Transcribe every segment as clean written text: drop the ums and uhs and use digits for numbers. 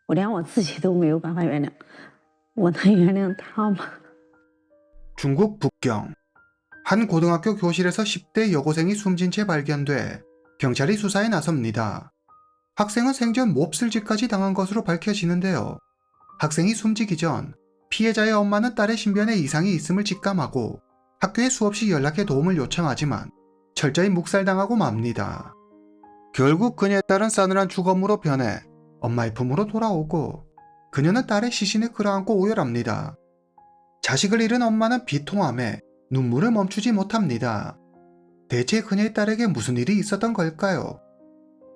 我连我自己都没有办法原谅，我能原谅他吗？ 중국 북경 한 고등학교 교실에서 10대 여고생이 숨진 채 발견돼 경찰이 수사에 나섭니다. 학생은 생전 몹쓸 짓까지 당한 것으로 밝혀지는데요. 학생이 숨지기 전 피해자의 엄마는 딸의 신변에 이상이 있음을 직감하고 학교에 수없이 연락해 도움을 요청하지만 철저히 묵살당하고 맙니다. 결국 그녀의 딸은 싸늘한 죽음으로 변해 엄마의 품으로 돌아오고 그녀는 딸의 시신을 끌어안고 오열합니다. 자식을 잃은 엄마는 비통함에 눈물을 멈추지 못합니다. 대체 그녀의 딸에게 무슨 일이 있었던 걸까요?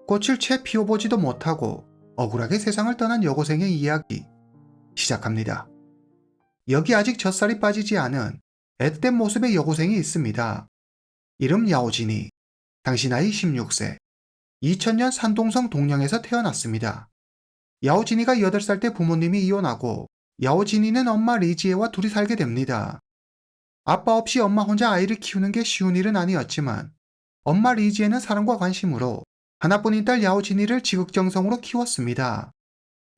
꽃을 채 피워보지도 못하고 억울하게 세상을 떠난 여고생의 이야기 시작합니다. 여기 아직 젖살이 빠지지 않은 앳된 모습의 여고생이 있습니다. 이름 야오진이, 당시 나이 16세, 2000년 산동성 동령에서 태어났습니다. 야오진이가 8살 때 부모님이 이혼하고 야오진이는 엄마 리지에와 둘이 살게 됩니다. 아빠 없이 엄마 혼자 아이를 키우는 게 쉬운 일은 아니었지만 엄마 리지에는 사랑과 관심으로 하나뿐인 딸 야오진이를 지극정성으로 키웠습니다.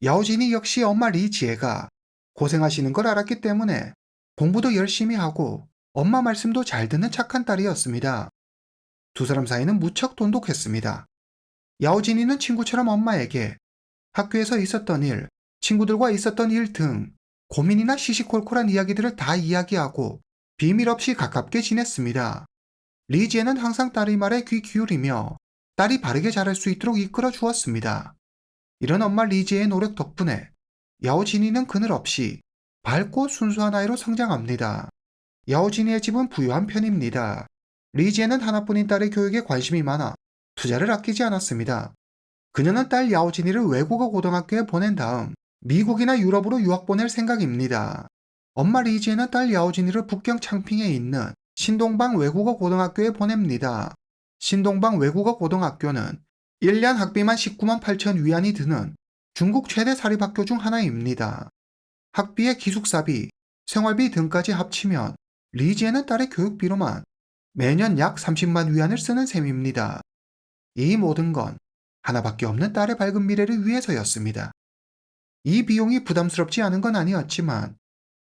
야오진이 역시 엄마 리지에가 고생하시는 걸 알았기 때문에 공부도 열심히 하고 엄마 말씀도 잘 듣는 착한 딸이었습니다. 두 사람 사이는 무척 돈독했습니다. 야오진이는 친구처럼 엄마에게 학교에서 있었던 일, 친구들과 있었던 일 등 고민이나 시시콜콜한 이야기들을 다 이야기하고 비밀 없이 가깝게 지냈습니다. 리지에는 항상 딸의 말에 귀 기울이며 딸이 바르게 자랄 수 있도록 이끌어 주었습니다. 이런 엄마 리지에의 노력 덕분에 야오진이는 그늘 없이 밝고 순수한 아이로 성장합니다. 야오진이의 집은 부유한 편입니다. 리지에는 하나뿐인 딸의 교육에 관심이 많아 투자를 아끼지 않았습니다. 그녀는 딸 야오진이를 외국어 고등학교에 보낸 다음 미국이나 유럽으로 유학 보낼 생각입니다. 엄마 리지에는 딸 야오진이를 북경 창핑에 있는 신동방 외국어 고등학교에 보냅니다. 신동방 외국어 고등학교는 1년 학비만 19만 8천 위안이 드는 중국 최대 사립학교 중 하나입니다. 학비에 기숙사비, 생활비 등까지 합치면 리지에는 딸의 교육비로만 매년 약 30만 위안을 쓰는 셈입니다. 이 모든 건 하나밖에 없는 딸의 밝은 미래를 위해서였습니다. 이 비용이 부담스럽지 않은 건 아니었지만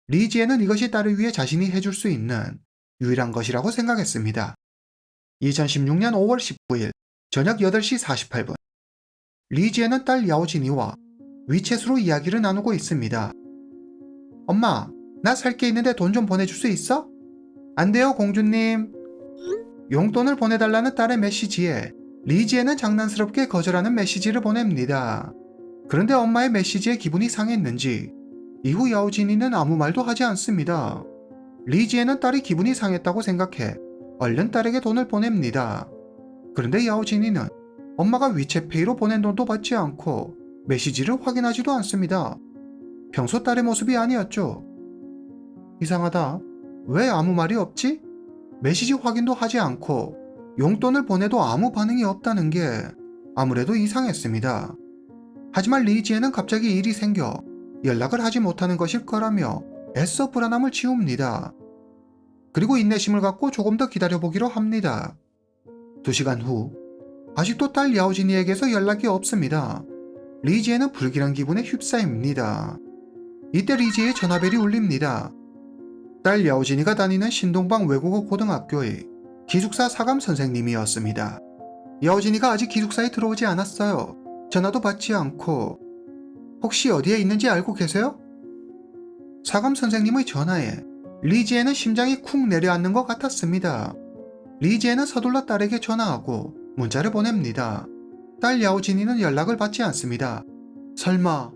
리지에는 이것이 딸을 위해 자신이 해줄 수 있는 유일한 것이라고 생각했습니다. 2016년 5월 19일 저녁 8시 48분 리지에는 딸 야오진이와 위챗으로 이야기를 나누고 있습니다. 엄마, 나 살 게 있는데 돈 좀 보내줄 수 있어? 안 돼요, 공주님. 용돈을 보내달라는 딸의 메시지에 리지에는 장난스럽게 거절하는 메시지를 보냅니다. 그런데 엄마의 메시지에 기분이 상했는지 이후 야오진이는 아무 말도 하지 않습니다. 리지에는 딸이 기분이 상했다고 생각해 얼른 딸에게 돈을 보냅니다. 그런데 야오진이는 엄마가 위챗페이로 보낸 돈도 받지 않고 메시지를 확인하지도 않습니다. 평소 딸의 모습이 아니었죠. 이상하다. 왜 아무 말이 없지? 메시지 확인도 하지 않고 용돈을 보내도 아무 반응이 없다는 게 아무래도 이상했습니다. 하지만 리지에는 갑자기 일이 생겨 연락을 하지 못하는 것일 거라며 애써 불안함을 지웁니다. 그리고 인내심을 갖고 조금 더 기다려보기로 합니다. 2시간 후 아직도 딸 야오진이에게서 연락이 없습니다. 리지에는 불길한 기분에 휩싸입니다. 이때 리지의 전화벨이 울립니다. 딸 야오진이가 다니는 신동방 외국어 고등학교의 기숙사 사감 선생님이었습니다. 야오진이가 아직 기숙사에 들어오지 않았어요. 전화도 받지 않고 혹시 어디에 있는지 알고 계세요? 사감 선생님의 전화에 리지에는 심장이 쿵 내려앉는 것 같았습니다. 리지에는 서둘러 딸에게 전화하고 문자를 보냅니다. 딸 야오진이는 연락을 받지 않습니다. 설마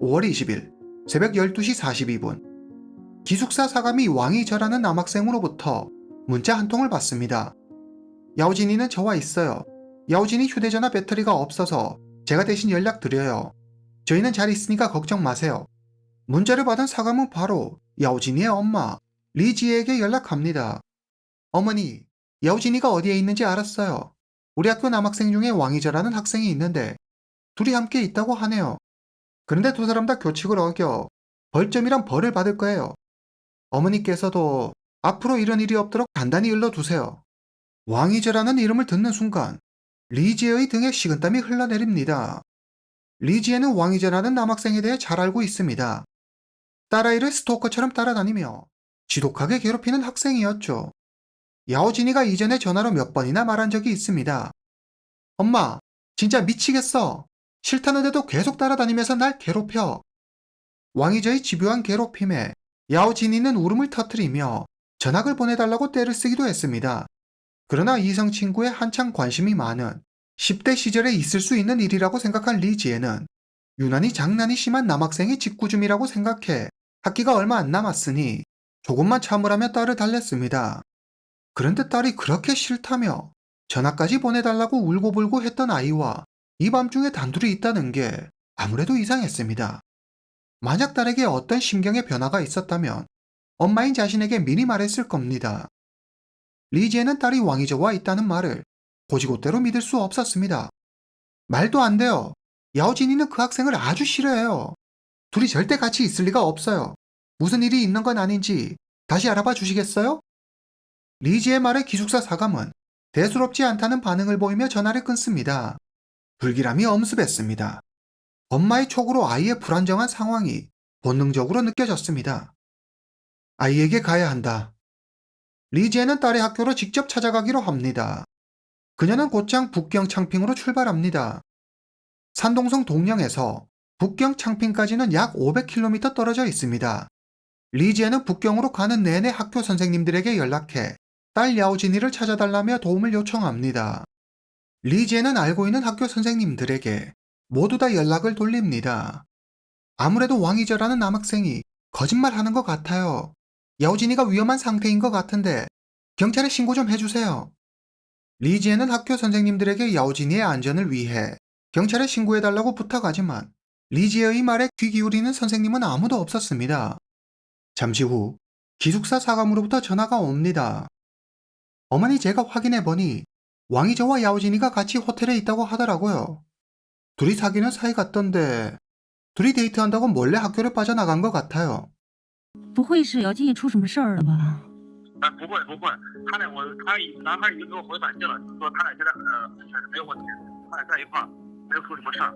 5월 20일 새벽 12시 42분 기숙사 사감이 왕이 절하는 남학생으로부터 문자 한 통을 받습니다. 야오진이는 저와 있어요. 야오진이 휴대전화 배터리가 없어서 제가 대신 연락드려요. 저희는 잘 있으니까 걱정 마세요. 문자를 받은 사감은 바로 야오진이의 엄마 리지에게 연락합니다. 어머니, 야오진이가 어디에 있는지 알았어요. 우리 학교 남학생 중에 왕이절하는 학생이 있는데 둘이 함께 있다고 하네요. 그런데 두 사람 다 교칙을 어겨 벌점이란 벌을 받을 거예요. 어머니께서도 앞으로 이런 일이 없도록 단단히 일러두세요. 왕이절하는 이름을 듣는 순간 리지에의 등에 식은땀이 흘러내립니다. 리지에는 왕이자라는 남학생에 대해 잘 알고 있습니다. 딸아이를 스토커처럼 따라다니며 지독하게 괴롭히는 학생이었죠. 야오진이가 이전에 전화로 몇 번이나 말한 적이 있습니다. 엄마, 진짜 미치겠어. 싫다는데도 계속 따라다니면서 날 괴롭혀. 왕이자의 집요한 괴롭힘에 야오진이는 울음을 터뜨리며 전학을 보내달라고 떼를 쓰기도 했습니다. 그러나 이성 친구에 한창 관심이 많은 10대 시절에 있을 수 있는 일이라고 생각한 리지에는 유난히 장난이 심한 남학생이 직구줌이라고 생각해 학기가 얼마 안 남았으니 조금만 참으라며 딸을 달랬습니다. 그런데 딸이 그렇게 싫다며 전학까지 보내달라고 울고불고 했던 아이와 이 밤중에 단둘이 있다는 게 아무래도 이상했습니다. 만약 딸에게 어떤 심경의 변화가 있었다면 엄마인 자신에게 미리 말했을 겁니다. 리지에는 딸이 왕이저와 있다는 말을 고지고대로 믿을 수 없었습니다. 말도 안 돼요. 야오진이는 그 학생을 아주 싫어해요. 둘이 절대 같이 있을 리가 없어요. 무슨 일이 있는 건 아닌지 다시 알아봐 주시겠어요? 리지의 말에 기숙사 사감은 대수롭지 않다는 반응을 보이며 전화를 끊습니다. 불길함이 엄습했습니다. 엄마의 촉으로 아이의 불안정한 상황이 본능적으로 느껴졌습니다. 아이에게 가야 한다. 리지에는 딸의 학교로 직접 찾아가기로 합니다. 그녀는 곧장 북경 창핑으로 출발합니다. 산동성 동령에서 북경 창핑까지는 약 500km 떨어져 있습니다. 리지에는 북경으로 가는 내내 학교 선생님들에게 연락해 딸 야오진이를 찾아달라며 도움을 요청합니다. 리지에는 알고 있는 학교 선생님들에게 모두 다 연락을 돌립니다. 아무래도 왕이저라는 남학생이 거짓말하는 것 같아요. 야오진이가 위험한 상태인 것 같은데 경찰에 신고 좀 해주세요. 리지에는 학교 선생님들에게 야오진이의 안전을 위해 경찰에 신고해달라고 부탁하지만 리지에의 말에 귀 기울이는 선생님은 아무도 없었습니다. 잠시 후 기숙사 사감으로부터 전화가 옵니다. 어머니, 제가 확인해보니 왕이저와 야오진이가 같이 호텔에 있다고 하더라고요. 둘이 사귀는 사이 같던데 둘이 데이트한다고 몰래 학교를 빠져나간 것 같아요. 不会是姚金毅出什么事儿了吧？不会，他男孩已经给我回短信了，说他俩现在确实没有问题，他俩在一块儿，没有出什么事儿。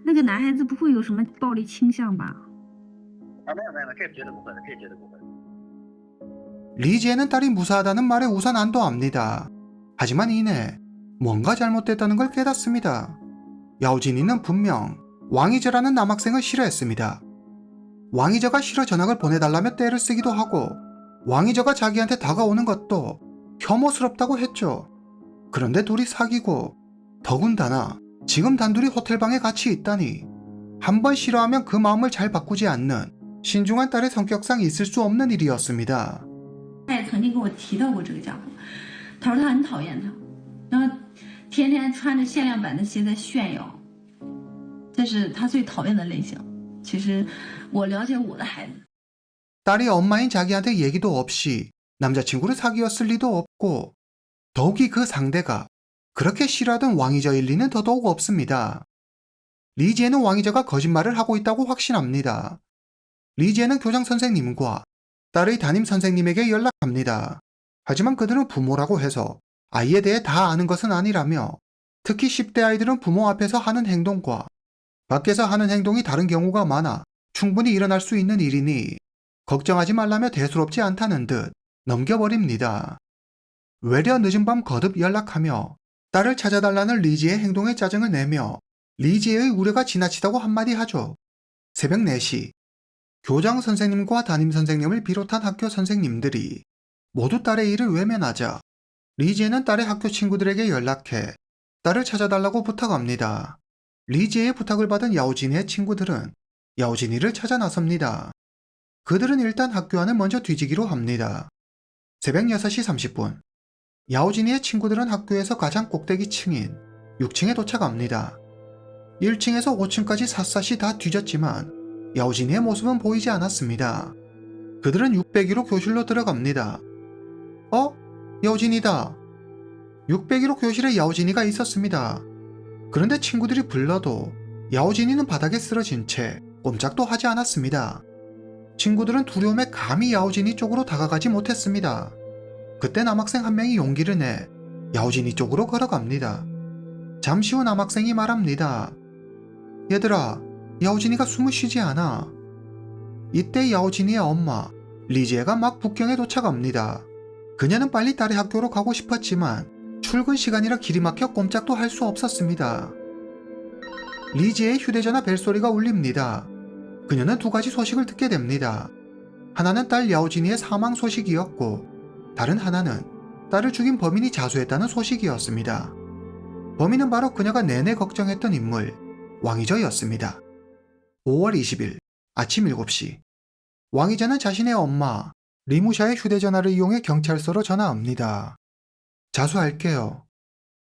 那个男孩子不会有什么暴力倾向吧？没有，这绝对不会的，这绝对不会。 리지에는 딸이 무사하다는 말에 우선 안도합니다. 하지만 이내 뭔가 잘못됐다는 걸 깨닫습니다. 야오진이는 분명 왕이저라는 남학생을 싫어했습니다. 왕이저가 싫어 전학을 보내달라며 떼를 쓰기도 하고 왕이저가 자기한테 다가오는 것도 혐오스럽다고 했죠. 그런데 둘이 사귀고 더군다나 지금 단둘이 호텔방에 같이 있다니 한번 싫어하면 그 마음을 잘 바꾸지 않는 신중한 딸의 성격상 있을 수 없는 일이었습니다. 他也曾经跟我提到过这个家伙，他说他很讨厌他，然后天天穿着限量版的鞋在炫耀，这是他最讨厌的类型。其实我了解我的孩子。 딸이 엄마인 자기한테 얘기도 없이 남자친구를 사귀었을 리도 없고 더욱이 그 상대가 그렇게 싫어하던 왕이저일 리는 더더욱 없습니다. 리지에는 왕이저가 거짓말을 하고 있다고 확신합니다. 리지에는 교장 선생님과 딸의 담임 선생님에게 연락합니다. 하지만 그들은 부모라고 해서 아이에 대해 다 아는 것은 아니라며 특히 10대 아이들은 부모 앞에서 하는 행동과 밖에서 하는 행동이 다른 경우가 많아 충분히 일어날 수 있는 일이니 걱정하지 말라며 대수롭지 않다는 듯 넘겨버립니다. 외려 늦은 밤 거듭 연락하며 딸을 찾아달라는 리지의 행동에 짜증을 내며 리지의 우려가 지나치다고 한마디 하죠. 새벽 4시 교장 선생님과 담임 선생님을 비롯한 학교 선생님들이 모두 딸의 일을 외면하자 리지에는 딸의 학교 친구들에게 연락해 딸을 찾아달라고 부탁합니다. 리지의 부탁을 받은 야오진이의 친구들은 야오진이를 찾아 나섭니다. 그들은 일단 학교 안을 먼저 뒤지기로 합니다. 새벽 6시 30분 야오진이의 친구들은 학교에서 가장 꼭대기 층인 6층에 도착합니다. 1층에서 5층까지 샅샅이 다 뒤졌지만 야오진이의 모습은 보이지 않았습니다. 그들은 601호 교실로 들어갑니다. 야오진이다. 601호 교실에 야오진이가 있었습니다. 그런데 친구들이 불러도 야오진이는 바닥에 쓰러진 채 꼼짝도 하지 않았습니다. 친구들은 두려움에 감히 야오진이 쪽으로 다가가지 못했습니다. 그때 남학생 한 명이 용기를 내 야오진이 쪽으로 걸어갑니다. 잠시 후 남학생이 말합니다. 얘들아, 야오진이가 숨을 쉬지 않아. 이때 야오진이의 엄마 리지에가 막 북경에 도착합니다. 그녀는 빨리 딸의 학교로 가고 싶었지만 출근 시간이라 길이 막혀 꼼짝도 할 수 없었습니다. 리지의 휴대전화 벨소리가 울립니다. 그녀는 두 가지 소식을 듣게 됩니다. 하나는 딸 야오진이의 사망 소식이었고 다른 하나는 딸을 죽인 범인이 자수했다는 소식이었습니다. 범인은 바로 그녀가 내내 걱정했던 인물 왕이저였습니다. 5월 20일 아침 7시 왕이저는 자신의 엄마 리무샤의 휴대전화를 이용해 경찰서로 전화합니다. 자수할게요.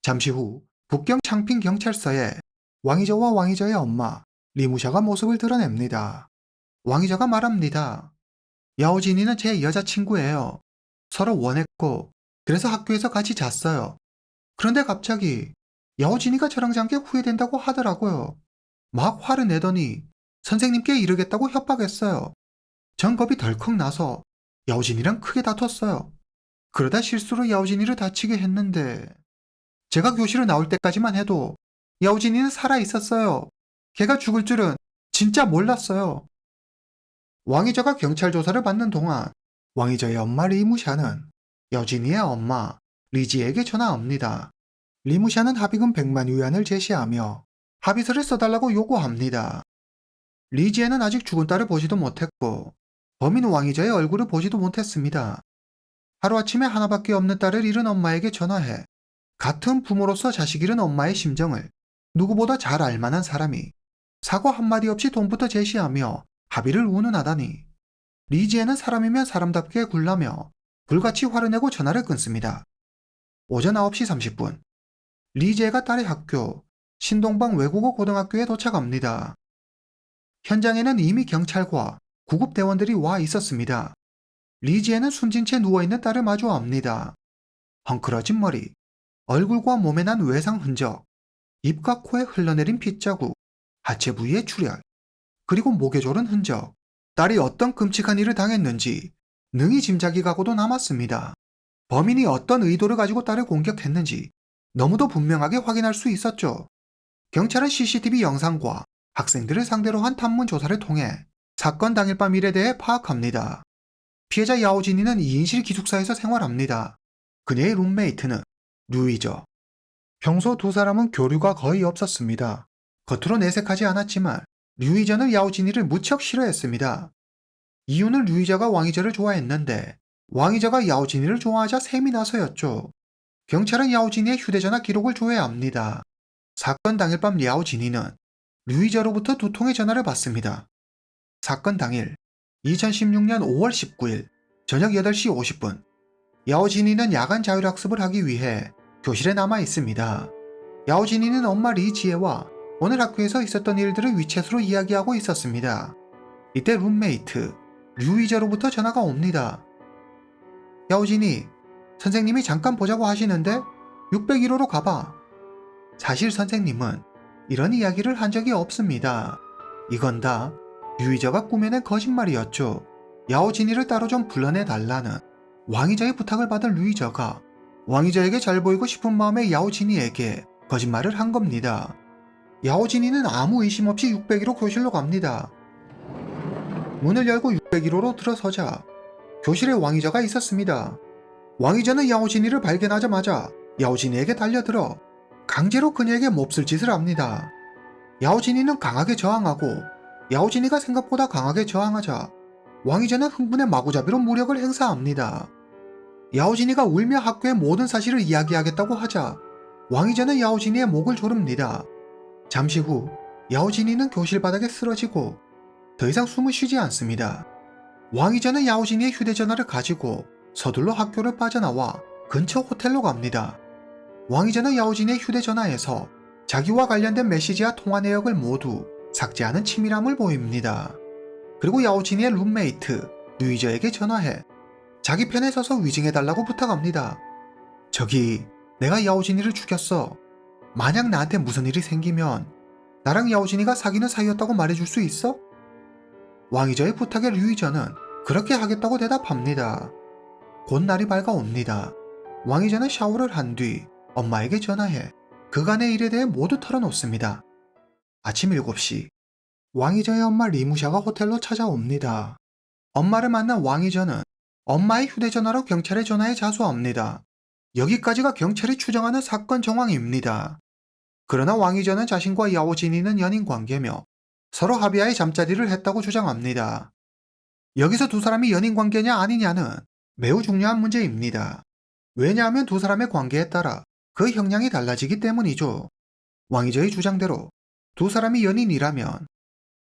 잠시 후 북경 창핑 경찰서에 왕이저와 왕이저의 엄마 리무샤가 모습을 드러냅니다. 왕이저가 말합니다. 야오진이는 제 여자친구예요. 서로 원했고 그래서 학교에서 같이 잤어요. 그런데 갑자기 야오진이가 저랑 잔 게 후회된다고 하더라고요. 막 화를 내더니 선생님께 이르겠다고 협박했어요. 전 겁이 덜컥 나서 야오진이랑 크게 다퉜어요. 그러다 실수로 야오진이를 다치게 했는데 제가 교실을 나올 때까지만 해도 야오진이는 살아있었어요. 걔가 죽을 줄은 진짜 몰랐어요. 왕이저가 경찰 조사를 받는 동안 왕이저의 엄마 리무샤는 야오진이의 엄마 리지에게 전화합니다. 리무샤는 합의금 100만 위안을 제시하며 합의서를 써달라고 요구합니다. 리지에는 아직 죽은 딸을 보지도 못했고 범인 왕이저의 얼굴을 보지도 못했습니다. 하루아침에 하나밖에 없는 딸을 잃은 엄마에게 전화해 같은 부모로서 자식 잃은 엄마의 심정을 누구보다 잘 알만한 사람이 사과 한마디 없이 돈부터 제시하며 합의를 운운하다니 리지에는 사람이면 사람답게 굴라며 불같이 화를 내고 전화를 끊습니다. 오전 9시 30분 리지에가 딸의 학교 신동방 외국어 고등학교에 도착합니다. 현장에는 이미 경찰과 구급대원들이 와 있었습니다. 리지에는 숨진 채 누워있는 딸을 마주합니다. 헝클어진 머리, 얼굴과 몸에 난 외상 흔적, 입과 코에 흘러내린 핏자국, 하체 부위의 출혈, 그리고 목에 조른 흔적, 딸이 어떤 끔찍한 일을 당했는지 능히 짐작이 가고도 남았습니다. 범인이 어떤 의도를 가지고 딸을 공격했는지 너무도 분명하게 확인할 수 있었죠. 경찰은 CCTV 영상과 학생들을 상대로 한 탐문 조사를 통해 사건 당일 밤 일에 대해 파악합니다. 피해자 야오진이는 2인실 기숙사에서 생활합니다. 그녀의 룸메이트는 류이저. 평소 두 사람은 교류가 거의 없었습니다. 겉으로 내색하지 않았지만 류이저는 야오진이를 무척 싫어했습니다. 이유는 류이저가 왕이저를 좋아했는데 왕이저가 야오진이를 좋아하자 셈이 나서였죠. 경찰은 야오진이의 휴대전화 기록을 조회합니다. 사건 당일 밤 야오진이는 류이저로부터 2통의 전화를 받습니다. 사건 당일 2016년 5월 19일 저녁 8시 50분 야오진이는 야간 자율학습을 하기 위해 교실에 남아 있습니다. 야오진이는 엄마 리지에와 오늘 학교에서 있었던 일들을 위챗으로 이야기하고 있었습니다. 이때 룸메이트 류이저로부터 전화가 옵니다. 야오진이, 선생님이 잠깐 보자고 하시는데 601호로 가봐. 사실 선생님은 이런 이야기를 한 적이 없습니다. 이건 다 류이저가 꾸며낸 거짓말이었죠. 야오진이를 따로 좀 불러내달라는 왕이저의 부탁을 받은 류이저가 왕이저에게 잘 보이고 싶은 마음에 야오진이에게 거짓말을 한 겁니다. 야오진이는 아무 의심 없이 601호 교실로 갑니다. 문을 열고 601호로 들어서자 교실에 왕이저가 있었습니다. 왕이저는 야오진이를 발견하자마자 야오진이에게 달려들어 강제로 그녀에게 몹쓸 짓을 합니다. 야오진이는 강하게 저항하고 야오진이가 생각보다 강하게 저항하자 왕이저는 흥분의 마구잡이로 무력을 행사합니다. 야오진이가 울며 학교의 모든 사실을 이야기하겠다고 하자 왕이저는 야오진이의 목을 조릅니다. 잠시 후 야오진이는 교실 바닥에 쓰러지고 더 이상 숨을 쉬지 않습니다. 왕이저는 야오진이의 휴대전화를 가지고 서둘러 학교를 빠져나와 근처 호텔로 갑니다. 왕이저는 야오진이의 휴대전화에서 자기와 관련된 메시지와 통화 내역을 모두 삭제하는 치밀함을 보입니다. 그리고 야오진이의 룸메이트 류이저에게 전화해 자기 편에 서서 위증해달라고 부탁합니다. 저기, 내가 야오진이를 죽였어. 만약 나한테 무슨 일이 생기면 나랑 야오진이가 사귀는 사이였다고 말해줄 수 있어? 왕이저의 부탁에 류이저는 그렇게 하겠다고 대답합니다. 곧 날이 밝아옵니다. 왕이자는 샤워를 한 뒤 엄마에게 전화해 그간의 일에 대해 모두 털어놓습니다. 아침 7시 왕이자의 엄마 리무샤가 호텔로 찾아옵니다. 엄마를 만난 왕이자는 엄마의 휴대전화로 경찰에 전화해 자수합니다. 여기까지가 경찰이 추정하는 사건 정황입니다. 그러나 왕이자는 자신과 야오진이는 연인 관계며 서로 합의하에 잠자리를 했다고 주장합니다. 여기서 두 사람이 연인 관계냐 아니냐는 매우 중요한 문제입니다. 왜냐하면 두 사람의 관계에 따라 그 형량이 달라지기 때문이죠. 왕이자의 주장대로 두 사람이 연인이라면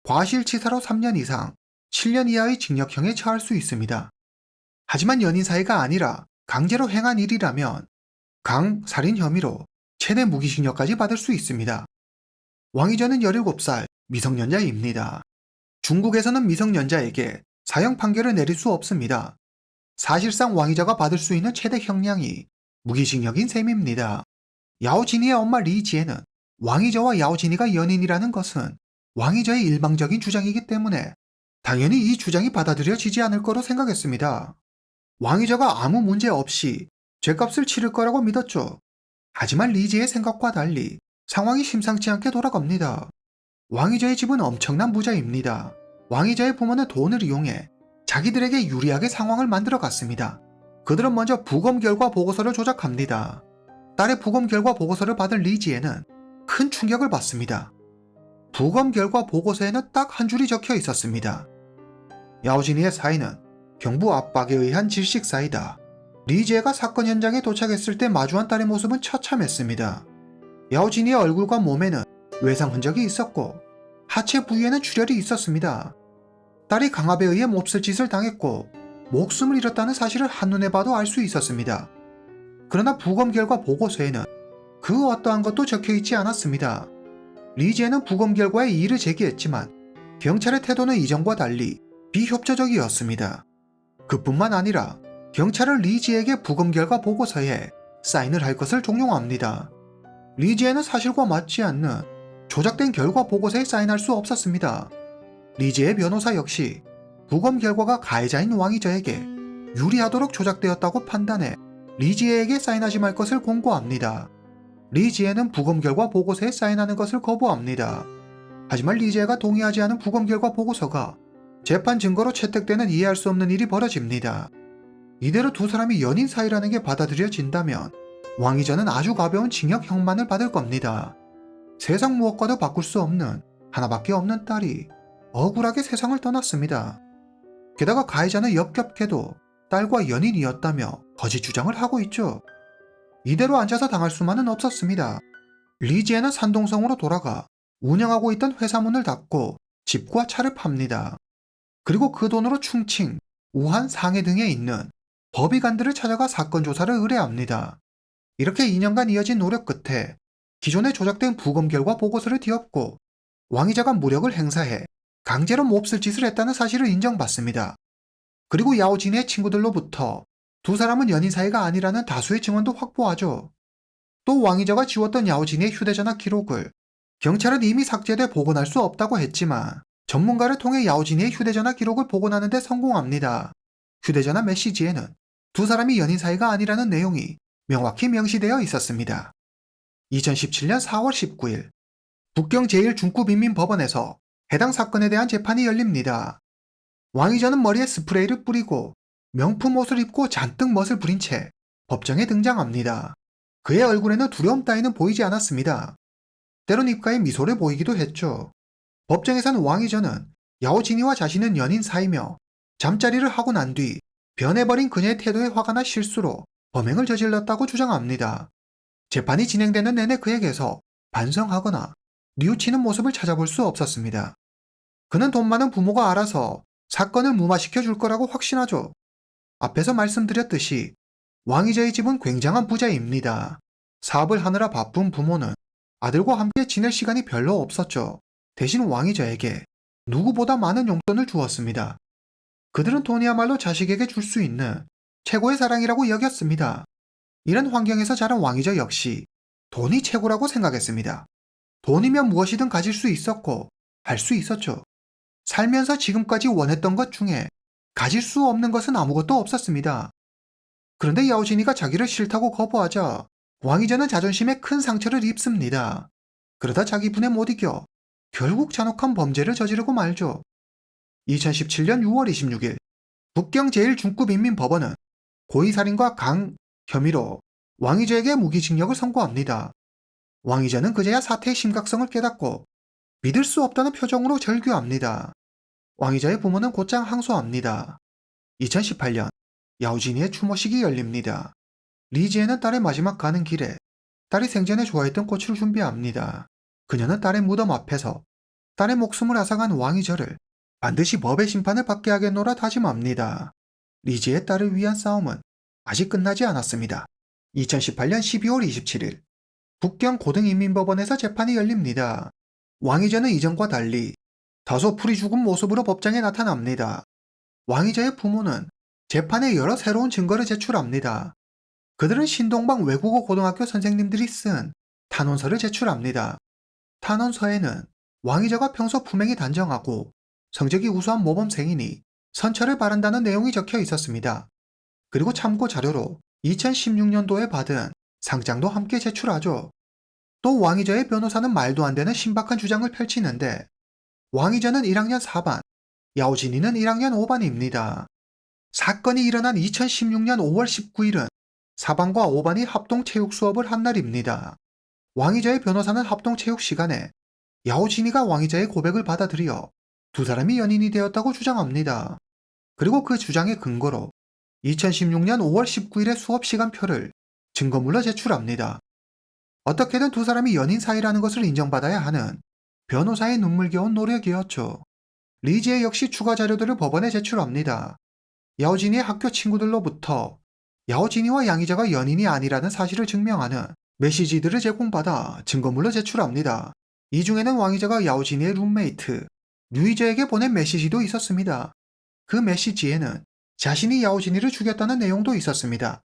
과실치사로 3년 이상 7년 이하의 징역형에 처할 수 있습니다. 하지만 연인 사이가 아니라 강제로 행한 일이라면 살인 혐의로 최대 무기징역까지 받을 수 있습니다. 왕이자는 17살 미성년자입니다. 중국에서는 미성년자에게 사형 판결을 내릴 수 없습니다. 사실상 왕이자가 받을 수 있는 최대 형량이 무기징역인 셈입니다. 야오진이의 엄마 리지에는 왕이자와 야오진이가 연인이라는 것은 왕이자의 일방적인 주장이기 때문에 당연히 이 주장이 받아들여지지 않을 거로 생각했습니다. 왕이자가 아무 문제 없이 죗값을 치를 거라고 믿었죠. 하지만 리지의 생각과 달리 상황이 심상치 않게 돌아갑니다. 왕이자의 집은 엄청난 부자입니다. 왕이자의 부모는 돈을 이용해 자기들에게 유리하게 상황을 만들어 갔습니다. 그들은 먼저 부검 결과 보고서를 조작합니다. 딸의 부검 결과 보고서를 받은 리지에는 큰 충격을 받습니다. 부검 결과 보고서에는 딱 한 줄이 적혀 있었습니다. 야오진이의 사인은 경부 압박에 의한 질식사이다. 리지에가 사건 현장에 도착했을 때 마주한 딸의 모습은 처참했습니다. 야오진이의 얼굴과 몸에는 외상 흔적이 있었고 하체 부위에는 출혈이 있었습니다. 딸이 강압에 의해 몹쓸 짓을 당했고 목숨을 잃었다는 사실을 한눈에 봐도 알 수 있었습니다. 그러나 부검 결과 보고서에는 그 어떠한 것도 적혀있지 않았습니다. 리지에는 부검 결과에 이의를 제기했지만 경찰의 태도는 이전과 달리 비협조적이었습니다. 그뿐만 아니라 경찰은 리지에게 부검 결과 보고서에 사인을 할 것을 종용합니다. 리지에는 사실과 맞지 않는 조작된 결과 보고서에 사인할 수 없었습니다. 리지의 변호사 역시 부검 결과가 가해자인 왕이자에게 유리하도록 조작되었다고 판단해 리지에에게 사인하지 말 것을 공고합니다. 리지에는 부검 결과 보고서에 사인하는 것을 거부합니다. 하지만 리지에가 동의하지 않은 부검 결과 보고서가 재판 증거로 채택되는 이해할 수 없는 일이 벌어집니다. 이대로 두 사람이 연인 사이라는 게 받아들여진다면 왕이자는 아주 가벼운 징역형만을 받을 겁니다. 세상 무엇과도 바꿀 수 없는 하나밖에 없는 딸이 억울하게 세상을 떠났습니다. 게다가 가해자는 역겹게도 딸과 연인이었다며 거짓 주장을 하고 있죠. 이대로 앉아서 당할 수만은 없었습니다. 리지에는 산동성으로 돌아가 운영하고 있던 회사 문을 닫고 집과 차를 팝니다. 그리고 그 돈으로 충칭, 우한, 상해 등에 있는 법의관들을 찾아가 사건 조사를 의뢰합니다. 이렇게 2년간 이어진 노력 끝에 기존에 조작된 부검 결과 보고서를 뒤엎고 왕이자가 무력을 행사해 강제로 몹쓸 짓을 했다는 사실을 인정받습니다. 그리고 야오진의 친구들로부터 두 사람은 연인 사이가 아니라는 다수의 증언도 확보하죠. 또 왕이자가 지웠던 야오진의 휴대전화 기록을 경찰은 이미 삭제돼 복원할 수 없다고 했지만 전문가를 통해 야오진의 휴대전화 기록을 복원하는 데 성공합니다. 휴대전화 메시지에는 두 사람이 연인 사이가 아니라는 내용이 명확히 명시되어 있었습니다. 2017년 4월 19일 북경 제1중구빈민법원에서 해당 사건에 대한 재판이 열립니다. 왕이자는 머리에 스프레이를 뿌리고 명품 옷을 입고 잔뜩 멋을 부린 채 법정에 등장합니다. 그의 얼굴에는 두려움 따위는 보이지 않았습니다. 때론 입가에 미소를 보이기도 했죠. 법정에서는 왕이자는 야오진이와 자신은 연인 사이며 잠자리를 하고 난 뒤 변해버린 그녀의 태도에 화가 나 실수로 범행을 저질렀다고 주장합니다. 재판이 진행되는 내내 그에게서 반성하거나 뉘우치는 모습을 찾아볼 수 없었습니다. 그는 돈 많은 부모가 알아서 사건을 무마시켜 줄 거라고 확신하죠. 앞에서 말씀드렸듯이 왕이자의 집은 굉장한 부자입니다. 사업을 하느라 바쁜 부모는 아들과 함께 지낼 시간이 별로 없었죠. 대신 왕이자에게 누구보다 많은 용돈을 주었습니다. 그들은 돈이야말로 자식에게 줄 수 있는 최고의 사랑이라고 여겼습니다. 이런 환경에서 자란 왕이자 역시 돈이 최고라고 생각했습니다. 돈이면 무엇이든 가질 수 있었고 할 수 있었죠. 살면서 지금까지 원했던 것 중에 가질 수 없는 것은 아무것도 없었습니다. 그런데 야오진이가 자기를 싫다고 거부하자 왕이전은 자존심에 큰 상처를 입습니다. 그러다 자기 분에 못 이겨 결국 잔혹한 범죄를 저지르고 말죠. 2017년 6월 26일 북경 제1중급인민법원은 고의살인과 강 혐의로 왕이저에게 무기징역을 선고합니다. 왕이저는 그제야 사태의 심각성을 깨닫고 믿을 수 없다는 표정으로 절규합니다. 왕이저의 부모는 곧장 항소합니다. 2018년 야오진이의 추모식이 열립니다. 리지에는 딸의 마지막 가는 길에 딸이 생전에 좋아했던 꽃을 준비합니다. 그녀는 딸의 무덤 앞에서 딸의 목숨을 앗아간 왕이저를 반드시 법의 심판을 받게 하겠노라 다짐합니다. 리지의 딸을 위한 싸움은 아직 끝나지 않았습니다. 2018년 12월 27일 북경 고등인민법원에서 재판이 열립니다. 왕이저는 이전과 달리 다소 풀이 죽은 모습으로 법정에 나타납니다. 왕이저의 부모는 재판에 여러 새로운 증거를 제출합니다. 그들은 신동방 외국어 고등학교 선생님들이 쓴 탄원서를 제출합니다. 탄원서에는 왕이저가 평소 품행이 단정하고 성적이 우수한 모범생이니 선처를 바란다는 내용이 적혀 있었습니다. 그리고 참고 자료로 2016년도에 받은 상장도 함께 제출하죠. 또 왕이저의 변호사는 말도 안 되는 신박한 주장을 펼치는데 왕이저는 1학년 4반, 야오진이는 1학년 5반입니다. 사건이 일어난 2016년 5월 19일은 4반과 5반이 합동체육 수업을 한 날입니다. 왕이저의 변호사는 합동체육 시간에 야오진이가 왕이저의 고백을 받아들여 두 사람이 연인이 되었다고 주장합니다. 그리고 그 주장의 근거로 2016년 5월 19일의 수업 시간표를 증거물로 제출합니다. 어떻게든 두 사람이 연인 사이라는 것을 인정받아야 하는 변호사의 눈물겨운 노력이었죠. 리지에 역시 추가 자료들을 법원에 제출합니다. 야오진이의 학교 친구들로부터 야오진이와 양이자가 연인이 아니라는 사실을 증명하는 메시지들을 제공받아 증거물로 제출합니다. 이 중에는 왕이자가 야오진이의 룸메이트 류이저에게 보낸 메시지도 있었습니다. 그 메시지에는 자신이 야오진이를 죽였다는 내용도 있었습니다.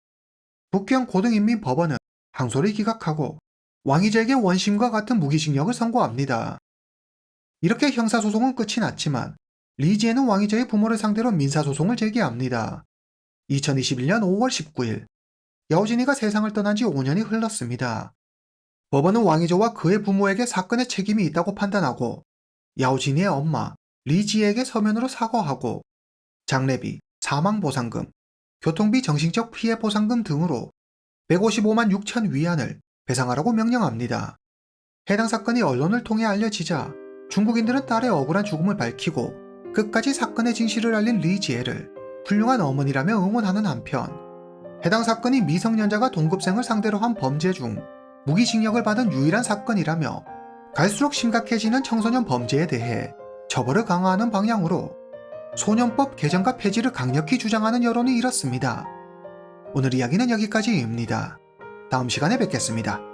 북경 고등인민법원은 항소를 기각하고 왕이자에게 원심과 같은 무기징역을 선고합니다. 이렇게 형사소송은 끝이 났지만 리지에는 왕이자의 부모를 상대로 민사소송을 제기합니다. 2021년 5월 19일 야오진이가 세상을 떠난 지 5년이 흘렀습니다. 법원은 왕이저와 그의 부모에게 사건에 책임이 있다고 판단하고 야오진이의 엄마 리지에게 서면으로 사과하고 장례비, 사망보상금, 교통비 정신적 피해 보상금 등으로 155만 6천 위안을 배상하라고 명령합니다. 해당 사건이 언론을 통해 알려지자 중국인들은 딸의 억울한 죽음을 밝히고 끝까지 사건의 진실을 알린 리지에를 훌륭한 어머니라며 응원하는 한편 해당 사건이 미성년자가 동급생을 상대로 한 범죄 중 무기징역을 받은 유일한 사건이라며 갈수록 심각해지는 청소년 범죄에 대해 처벌을 강화하는 방향으로 소년법 개정과 폐지를 강력히 주장하는 여론이 일었습니다. 오늘 이야기는 여기까지입니다. 다음 시간에 뵙겠습니다.